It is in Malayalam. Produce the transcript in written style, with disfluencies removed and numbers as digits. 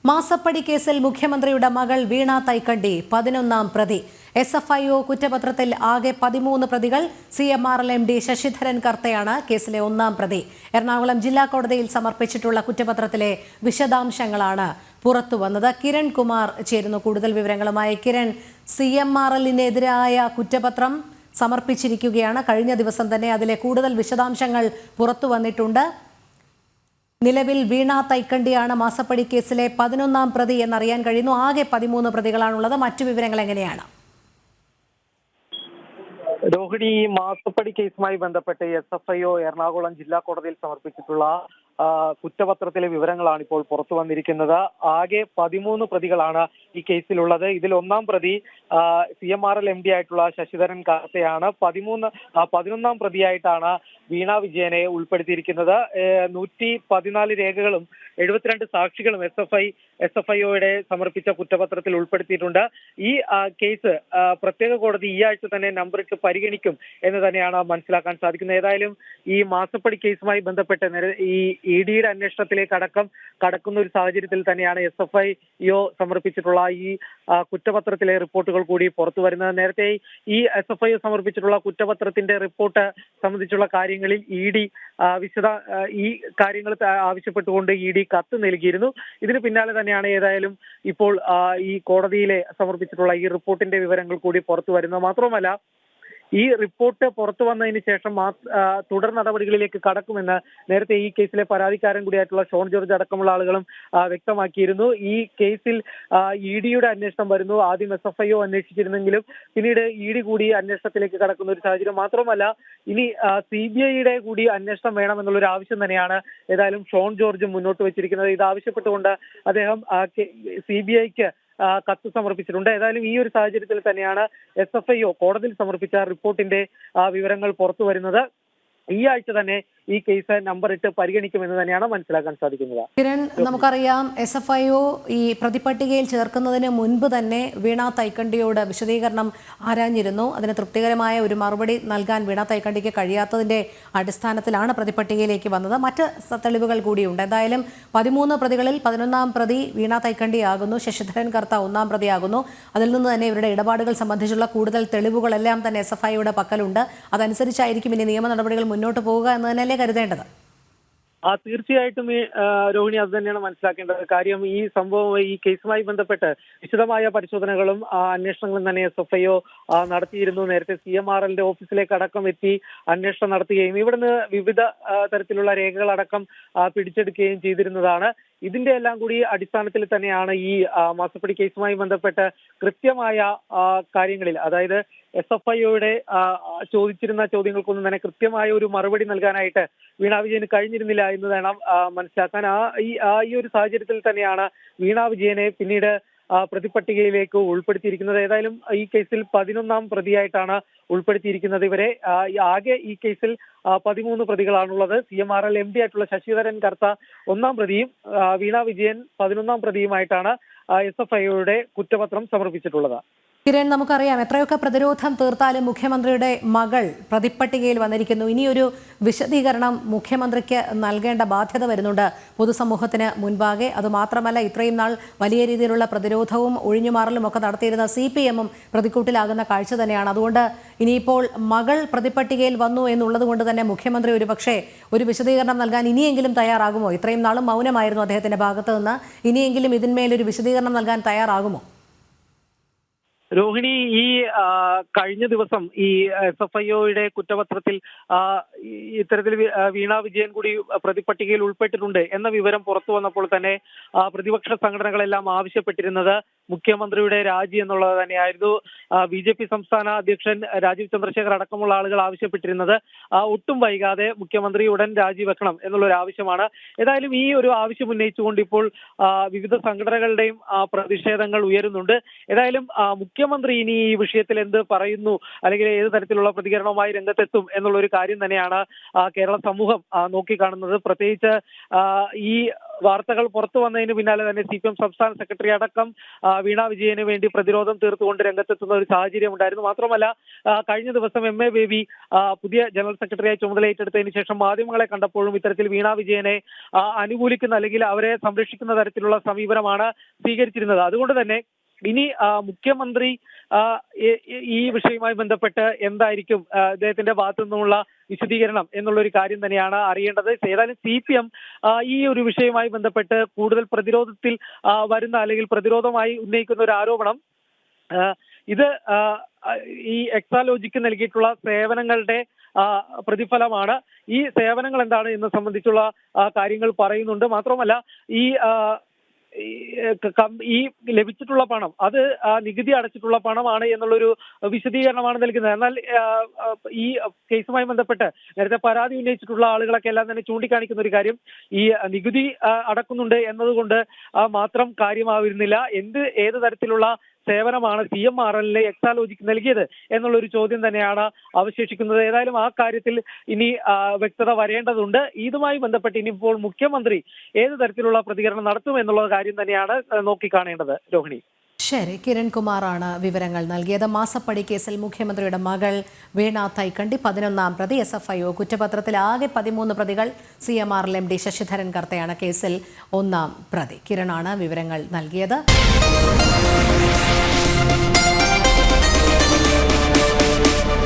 മാസപ്പടി കേസിൽ മുഖ്യമന്ത്രിയുടെ മകൾ വീണ തൈക്കണ്ടി 11ാം പ്രതി. SFIO കുറ്റപത്രത്തിൽ ആകെ 13 പ്രതികൾ. CMRL MD ശശിധരൻ കർത്തയാണ് കേസിലെ 1ാം പ്രതി. എറണാകുളം ജില്ലാ കോടതിയിൽ സമർപ്പിച്ചിട്ടുള്ള കുറ്റപത്രത്തിലെ വിശദാംശങ്ങളാണ് പുറത്തുവന്നത്. കിരൺ കുമാർ ചേരുന്നു കൂടുതൽ വിവരങ്ങളുമായി. കിരൺ, CMRLനെതിരായ കുറ്റപത്രം സമർപ്പിച്ചിരിക്കുകയാണ്. കഴിഞ്ഞ ദിവസം തന്നെ അതിലെ കൂടുതൽ വിശദാംശങ്ങൾ പുറത്തു വന്നിട്ടുണ്ട്. നിലവിൽ വീണ തൈക്കണ്ടിയാണ് മാസപ്പടി കേസിലെ 11ാം പ്രതി എന്നറിയാൻ കഴിയുന്നു. ആകെ 13 പ്രതികളാണുള്ളത്. മറ്റു വിവരങ്ങൾ എങ്ങനെയാണ്? രോഹിണി, ഈ മാസപ്പടി കേസുമായി ബന്ധപ്പെട്ട് SFIO എറണാകുളം ജില്ലാ കോടതിയിൽ സമർപ്പിച്ചിട്ടുള്ള കുറ്റപത്രത്തിലെ വിവരങ്ങളാണ് ഇപ്പോൾ പുറത്തു വന്നിരിക്കുന്നത്. ആകെ 13 പ്രതികളാണ് ഈ കേസിലുള്ളത്. ഇതിൽ 1ാം പ്രതി CMRL MD ആയിട്ടുള്ള ശശിധരൻ കർത്തയാണ്. 11ാം പ്രതിയായിട്ടാണ് വീണ വിജയനെ ഉൾപ്പെടുത്തിയിരിക്കുന്നത്. 114 രേഖകളും 72 സാക്ഷികളും SFIOയുടെ സമർപ്പിച്ച കുറ്റപത്രത്തിൽ ഉൾപ്പെടുത്തിയിട്ടുണ്ട്. ഈ കേസ് പ്രത്യേക കോടതി ഈ ആഴ്ച തന്നെ നമ്പറിട്ട് പരിഗണിക്കും എന്ന് തന്നെയാണ് മനസ്സിലാക്കാൻ സാധിക്കുന്നത്. ഏതായാലും ഈ മാസപ്പടി കേസുമായി ബന്ധപ്പെട്ട് ഈ EDയുടെ അന്വേഷണത്തിലേക്ക് കടക്കുന്ന ഒരു സാഹചര്യത്തിൽ തന്നെയാണ് SFIO സമർപ്പിച്ചിട്ടുള്ള ഈ കുറ്റപത്രത്തിലെ റിപ്പോർട്ടുകൾ കൂടി പുറത്തു വരുന്നത്. നേരത്തെ ഈ SFIO സമർപ്പിച്ചിട്ടുള്ള കുറ്റപത്രത്തിന്റെ റിപ്പോർട്ട് സംബന്ധിച്ചുള്ള കാര്യങ്ങളിൽ ഈ കാര്യങ്ങൾ ആവശ്യപ്പെട്ടുകൊണ്ട് ED കത്ത് നൽകിയിരുന്നു. ഇതിന് പിന്നാലെ തന്നെയാണ് ഏതായാലും ഇപ്പോൾ ഈ കോടതിയിലെ സമർപ്പിച്ചിട്ടുള്ള ഈ റിപ്പോർട്ടിന്റെ വിവരങ്ങൾ കൂടി പുറത്തു വരുന്നത്. മാത്രമല്ല, ഈ റിപ്പോർട്ട് പുറത്തു വന്നതിന് ശേഷം തുടർ നടപടികളിലേക്ക് കടക്കുമെന്ന് നേരത്തെ ഈ കേസിലെ പരാതിക്കാരൻ കൂടിയായിട്ടുള്ള ഷോൺ ജോർജ് അടക്കമുള്ള ആളുകളും വ്യക്തമാക്കിയിരുന്നു. ഈ കേസിൽ EDയുടെ അന്വേഷണം വരുന്നു. ആദ്യം SFIO അന്വേഷിച്ചിരുന്നെങ്കിലും പിന്നീട് ED കൂടി അന്വേഷണത്തിലേക്ക് കടക്കുന്ന ഒരു സാഹചര്യം. മാത്രമല്ല, ഇനി CBIയുടെ കൂടി അന്വേഷണം വേണമെന്നുള്ളൊരു ആവശ്യം തന്നെയാണ് ഏതായാലും ഷോൺ ജോർജ് മുന്നോട്ട് വെച്ചിരിക്കുന്നത്. ഇത് ആവശ്യപ്പെട്ടുകൊണ്ട് അദ്ദേഹം CBIക്ക് കത്ത് സമർപ്പിച്ചിട്ടുണ്ട്. ഏതായാലും ഈ ഒരു സാഹചര്യത്തിൽ തന്നെയാണ് SFIO കോടതിയിൽ സമർപ്പിച്ച റിപ്പോർട്ടിന്റെ വിവരങ്ങൾ പുറത്തു വരുന്നത്. ഈ ആഴ്ച തന്നെ ഈ കേസ് നമ്പറിട്ട് പരിഗണിക്കുമെന്ന് തന്നെയാണ് മനസ്സിലാക്കാൻ സാധിക്കുന്നത്. കിരൺ, നമുക്കറിയാം SFIO ഈ പ്രതിപട്ടികയിൽ ചേർക്കുന്നതിന് മുൻപ് തന്നെ വീണ തൈക്കണ്ടിയോട് വിശദീകരണം ആരാഞ്ഞിരുന്നു. അതിന് തൃപ്തികരമായ ഒരു മറുപടി നൽകാൻ വീണ തൈക്കണ്ടിക്ക് കഴിയാത്തതിന്റെ അടിസ്ഥാനത്തിലാണ് പ്രതിപട്ടികയിലേക്ക് വന്നത്. മറ്റ് തെളിവുകൾ കൂടിയുണ്ട്. എന്തായാലും 13 പ്രതികളിൽ 11ാം പ്രതി വീണ തൈക്കണ്ടിയാകുന്നു. ശശിധരൻ കർത്ത 1ാം പ്രതിയാകുന്നു. അതിൽ നിന്ന് തന്നെ ഇവരുടെ ഇടപാടുകൾ സംബന്ധിച്ചുള്ള കൂടുതൽ തെളിവുകളെല്ലാം തന്നെ SFIOയുടെ പക്കലുണ്ട്. അതനുസരിച്ചായിരിക്കും ഇനി നിയമ നടപടികൾ മുന്നോട്ട് പോവുക എന്ന് തന്നെയല്ലേ കരുതേണ്ടത്? തീർച്ചയായിട്ടും രോഹിണി, അത് തന്നെയാണ് മനസ്സിലാക്കേണ്ടത്. കാര്യം ഈ സംഭവം, ഈ കേസുമായി ബന്ധപ്പെട്ട് വിശദമായ പരിശോധനകളും അന്വേഷണങ്ങളും തന്നെ SFIO നടത്തിയിരുന്നു. നേരത്തെ CMRLന്റെ ഓഫീസിലേക്ക് അടക്കം എത്തി അന്വേഷണം നടത്തുകയും ഇവിടുന്ന് വിവിധ തരത്തിലുള്ള രേഖകളടക്കം പിടിച്ചെടുക്കുകയും ചെയ്തിരുന്നതാണ്. ഇതിന്റെ എല്ലാം കൂടി അടിസ്ഥാനത്തിൽ തന്നെയാണ് ഈ മാസപ്പടി കേസുമായി ബന്ധപ്പെട്ട് കൃത്യമായ കാര്യങ്ങളിൽ, അതായത് SFIOയുടെ ചോദിച്ചിരുന്ന ചോദ്യങ്ങൾക്കൊന്നും തന്നെ കൃത്യമായ ഒരു മറുപടി നൽകാനായിട്ട് വീണ വിജയന് കഴിഞ്ഞിരുന്നില്ല എന്ന് വേണം മനസ്സിലാക്കാൻ. ഈ ഒരു സാഹചര്യത്തിൽ തന്നെയാണ് വീണ വിജയനെ പിന്നീട് പ്രതിപട്ടികയിലേക്ക് ഉൾപ്പെടുത്തിയിരിക്കുന്നത്. ഏതായാലും ഈ കേസിൽ 11ാം പ്രതിയായിട്ടാണ് ഉൾപ്പെടുത്തിയിരിക്കുന്നത്. ഇവരെ ആകെ ഈ കേസിൽ 13 പ്രതികളാണുള്ളത്. CMRL MD ആയിട്ടുള്ള ശശിധരൻ കർത്ത 1ാം പ്രതിയും വീണ വിജയൻ 11ാം പ്രതിയുമായിട്ടാണ് SFIOയുടെ കുറ്റപത്രം സമർപ്പിച്ചിട്ടുള്ളത്. കിരൺ, നമുക്കറിയാം എത്രയൊക്കെ പ്രതിരോധം തീർത്താലും മുഖ്യമന്ത്രിയുടെ മകൾ പ്രതിപ്പട്ടികയിൽ വന്നിരിക്കുന്നു. ഇനിയൊരു വിശദീകരണം മുഖ്യമന്ത്രിക്ക് നൽകേണ്ട ബാധ്യത വരുന്നുണ്ട് പൊതുസമൂഹത്തിന് മുൻപാകെ. അതുമാത്രമല്ല, ഇത്രയും നാൾ വലിയ രീതിയിലുള്ള പ്രതിരോധവും ഒഴിഞ്ഞുമാറലും ഒക്കെ നടത്തിയിരുന്ന CPM പ്രതിക്കൂട്ടിലാകുന്ന കാഴ്ച തന്നെയാണ്. അതുകൊണ്ട് ഇനിയിപ്പോൾ മകൾ പ്രതിപ്പട്ടികയിൽ വന്നു എന്നുള്ളത് കൊണ്ട് തന്നെ മുഖ്യമന്ത്രി ഒരു വിശദീകരണം നൽകാൻ ഇനിയെങ്കിലും തയ്യാറാകുമോ? ഇത്രയും നാളും മൗനമായിരുന്നു അദ്ദേഹത്തിന്റെ ഭാഗത്ത് നിന്ന്. ഇനിയെങ്കിലും ഇതിന്മേലൊരു വിശദീകരണം നൽകാൻ തയ്യാറാകുമോ? രോഹിണി, ഈ കഴിഞ്ഞ ദിവസം ഈ SFIOയുടെ കുറ്റപത്രത്തിൽ ഇത്തരത്തിൽ വീണ വിജയൻ കൂടി പ്രതിപട്ടികയിൽ ഉൾപ്പെട്ടിട്ടുണ്ട് എന്ന വിവരം പുറത്തു വന്നപ്പോൾ തന്നെ പ്രതിപക്ഷ സംഘടനകളെല്ലാം ആവശ്യപ്പെട്ടിരുന്നത് മുഖ്യമന്ത്രിയുടെ രാജി എന്നുള്ളത് തന്നെയായിരുന്നു. BJP സംസ്ഥാന അധ്യക്ഷൻ രാജീവ് ചന്ദ്രശേഖർ അടക്കമുള്ള ആളുകൾ ആവശ്യപ്പെട്ടിരുന്നത് ഒട്ടും വൈകാതെ മുഖ്യമന്ത്രി ഉടൻ രാജിവെക്കണം എന്നുള്ളൊരു ആവശ്യമാണ്. ഏതായാലും ഈ ഒരു ആവശ്യം ഉന്നയിച്ചുകൊണ്ട് ഇപ്പോൾ വിവിധ സംഘടനകളുടെയും പ്രതിഷേധങ്ങൾ ഉയരുന്നുണ്ട്. ഏതായാലും മുഖ്യമന്ത്രി ഇനി ഈ വിഷയത്തിൽ എന്ത് പറയുന്നു, അല്ലെങ്കിൽ ഏത് തരത്തിലുള്ള പ്രതികരണവുമായി രംഗത്തെത്തും എന്നുള്ള ഒരു കാര്യം തന്നെയാണ് കേരള സമൂഹം നോക്കിക്കാണുന്നത്. പ്രത്യേകിച്ച് ഈ വാർത്തകൾ പുറത്തു വന്നതിന് പിന്നാലെ തന്നെ CPM സംസ്ഥാന സെക്രട്ടറി അടക്കം വീണ വിജയന് വേണ്ടി പ്രതിരോധം തീർത്തുകൊണ്ട് രംഗത്തെത്തുന്ന ഒരു സാഹചര്യം ഉണ്ടായിരുന്നു. മാത്രമല്ല കഴിഞ്ഞ ദിവസം MA ബേബി പുതിയ ജനറൽ സെക്രട്ടറിയായി ചുമതല ഏറ്റെടുത്തതിന് ശേഷം മാധ്യമങ്ങളെ കണ്ടപ്പോഴും ഇത്തരത്തിൽ വീണ വിജയനെ അനുകൂലിക്കുന്ന അല്ലെങ്കിൽ അവരെ സംരക്ഷിക്കുന്ന തരത്തിലുള്ള സമീപനമാണ് സ്വീകരിച്ചിരുന്നത്. അതുകൊണ്ട് തന്നെ ഇനി മുഖ്യമന്ത്രി ഈ വിഷയവുമായി ബന്ധപ്പെട്ട് എന്തായിരിക്കും അദ്ദേഹത്തിന്റെ ഭാഗത്തു നിന്നുള്ള വിശദീകരണം എന്നുള്ള ഒരു കാര്യം തന്നെയാണ് അറിയേണ്ടത്. ഏതായാലും CPM ഈ ഒരു വിഷയവുമായി ബന്ധപ്പെട്ട് കൂടുതൽ പ്രതിരോധത്തിൽ വരുന്ന അല്ലെങ്കിൽ പ്രതിരോധമായി ഉന്നയിക്കുന്ന ഒരു ആരോപണം ഇത് ഈ എക്സാലോജിക്ക് നൽകിയിട്ടുള്ള സേവനങ്ങളുടെ പ്രതിഫലമാണ്. ഈ സേവനങ്ങൾ എന്താണ് എന്ന് സംബന്ധിച്ചുള്ള കാര്യങ്ങൾ പറയുന്നുണ്ട്. മാത്രമല്ല ഈ ലഭിച്ചിട്ടുള്ള പണം അത് നികുതി അടച്ചിട്ടുള്ള പണമാണ് എന്നുള്ളൊരു വിശദീകരണമാണ് നൽകുന്നത്. എന്നാൽ ഈ കേസുമായി ബന്ധപ്പെട്ട് നേരത്തെ പരാതി ഉന്നയിച്ചിട്ടുള്ള ആളുകളൊക്കെ എല്ലാം തന്നെ ചൂണ്ടിക്കാണിക്കുന്ന ഒരു കാര്യം ഈ നികുതി അടക്കുന്നുണ്ട് എന്നതുകൊണ്ട് മാത്രം കാര്യമാവുന്നില്ല. ഏത് തരത്തിലുള്ള സേവനമാണ് CMRL എക്സാലോജിക്ക് നൽകിയത് എന്നുള്ളൊരു ചോദ്യം തന്നെയാണ് അവശേഷിക്കുന്നത്. ഏതായാലും ആ കാര്യത്തിൽ ഇനി വ്യക്തത വരേണ്ടതുണ്ട്. ഇതുമായി ബന്ധപ്പെട്ട് ഇനിയിപ്പോൾ മുഖ്യമന്ത്രി ഏത് തരത്തിലുള്ള പ്രതികരണം നടത്തും എന്നുള്ള കാര്യം തന്നെയാണ് നോക്കിക്കാണേണ്ടത്. രോഹിണി. ശരി, കിരൺകുമാറാണ് വിവരങ്ങൾ നൽകിയത്. മാസപ്പടി കേസിൽ മുഖ്യമന്ത്രിയുടെ മകൾ വീണ തൈക്കണ്ടി 11ാം പ്രതി. SFIO കുറ്റപത്രത്തിൽ ആകെ 13 പ്രതികൾ. CMRL MD ശശിധരൻ കർത്തയാണ് കേസിൽ 1ാം പ്രതി. കിരണാണ് വിവരങ്ങൾ നൽകിയത്.